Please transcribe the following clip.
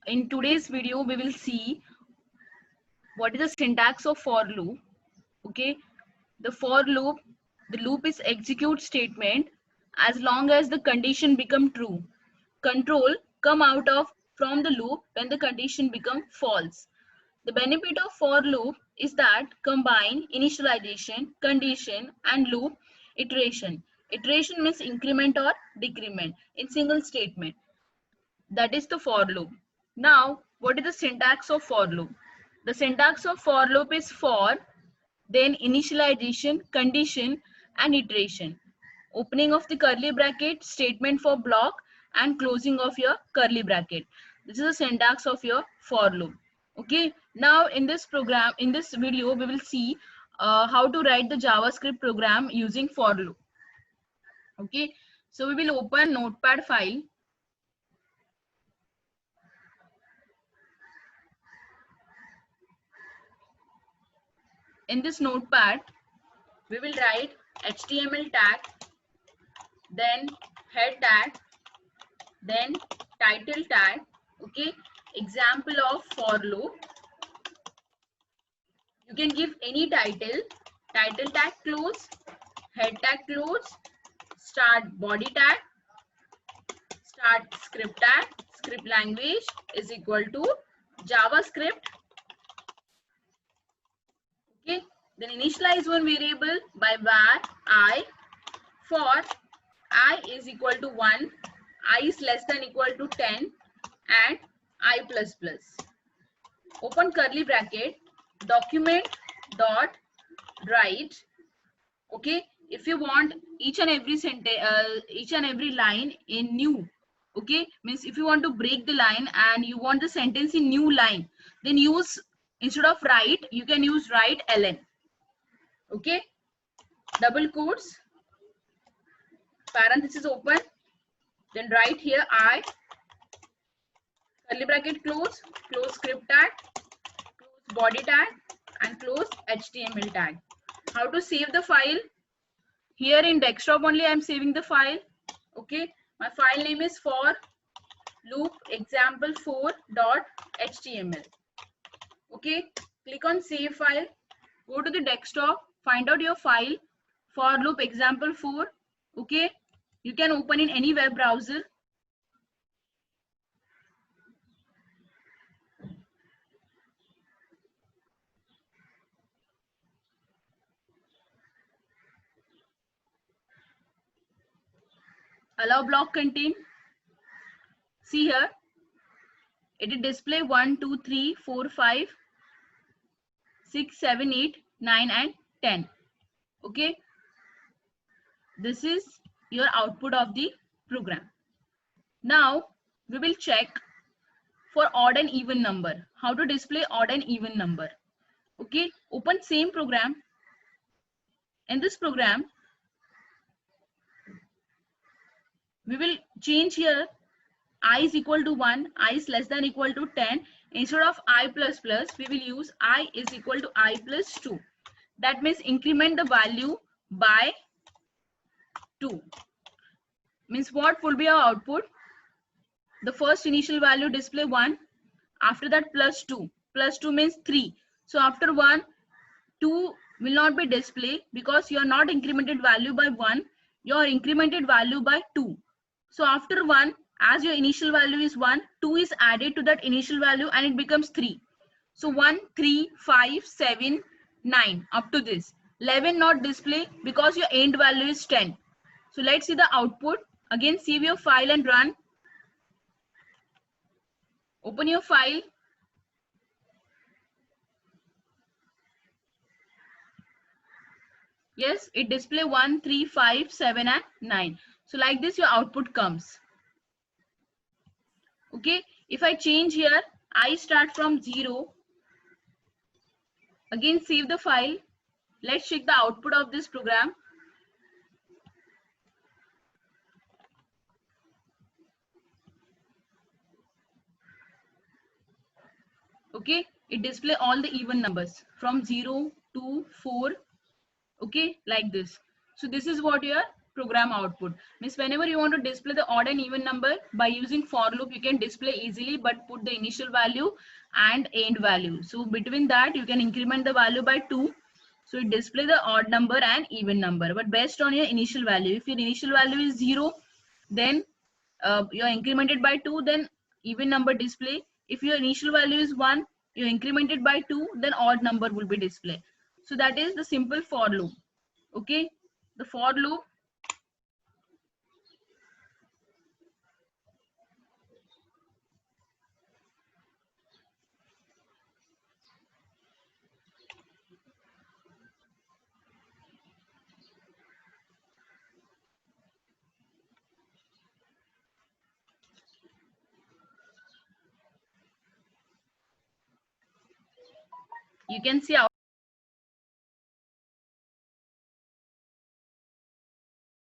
In today's video, we will see what is the syntax of for loop. Okay, the for loop, the loop is execute statement as long as the condition become true. Control come out of from the loop when the condition become false. The benefit of for loop is that combine initialization, condition, and loop iteration. Iteration means increment or decrement in single statement. That is the for loop. Now, what is the syntax of for loop? The syntax of for loop is for, then initialization, condition, and iteration. Opening of the curly bracket, statement for block, and closing of your curly bracket. This is the syntax of your for loop. Okay. Now, in this program, in this video, we will see how to write the JavaScript program using for loop. Okay. So we will open Notepad file. In this notepad, we will write HTML tag, then head tag, then title tag. Okay, example of for loop. You can give any title tag close, head tag close, start body tag, start script tag, script language is equal to JavaScript. Okay, then initialize one variable by var I. For I is equal to 1, I is less than equal to 10, and I plus plus. Open curly bracket, document dot write. Okay, if you want each and every sentence, each and every line in new. Okay, means if you want to break the line and you want the sentence in new line, then use, instead of write, you can use write ln. Okay, double quotes, parenthesis open, then write here I, curly bracket close, close script tag, close body tag, and close HTML tag. How to save the file? Here in desktop only I am saving the file. Okay, my file name is for loop example4.html. Okay, click on save file, go to the desktop, find out your file for loop example4. Okay, you can open in any web browser. Allow block contain. See here, it will display 1, 2, 3, 4, 5, 6, 7, 8, 9, and 10. Okay, this is your output of the program. Now we will check for odd and even number, how to display odd and even number. Okay, open same program. In this program, we will change here I is equal to 1, I is less than equal to 10. Instead of I plus plus, we will use I is equal to I plus 2. That means increment the value by 2. Means what will be our output? The first initial value display 1. After that plus 2. Plus 2 means 3. So after 1, 2 will not be displayed because you are not incremented value by 1. You are incremented value by 2. So after 1, as your initial value is 1, 2 is added to that initial value and it becomes 3. So 1, 3, 5, 7, 9 up to this. 11 not display because your end value is 10. So let's see the output. Again save your file and run. Open your file. Yes, it display 1, 3, 5, 7, and 9. So like this your output comes. Okay, if I change here, I start from 0. Again save the file. Let's check the output of this program. Okay, it display all the even numbers from 0 to 4. Okay, like this. So this is what your program output. Means whenever you want to display the odd and even number by using for loop, you can display easily, but put the initial value and end value. So between that, you can increment the value by 2. So it display the odd number and even number, but based on your initial value. If your initial value is 0, then you're incremented by 2, then even number display. If your initial value is 1, you incremented by 2, then odd number will be displayed. So that is the simple for loop. Okay, the for loop. You can see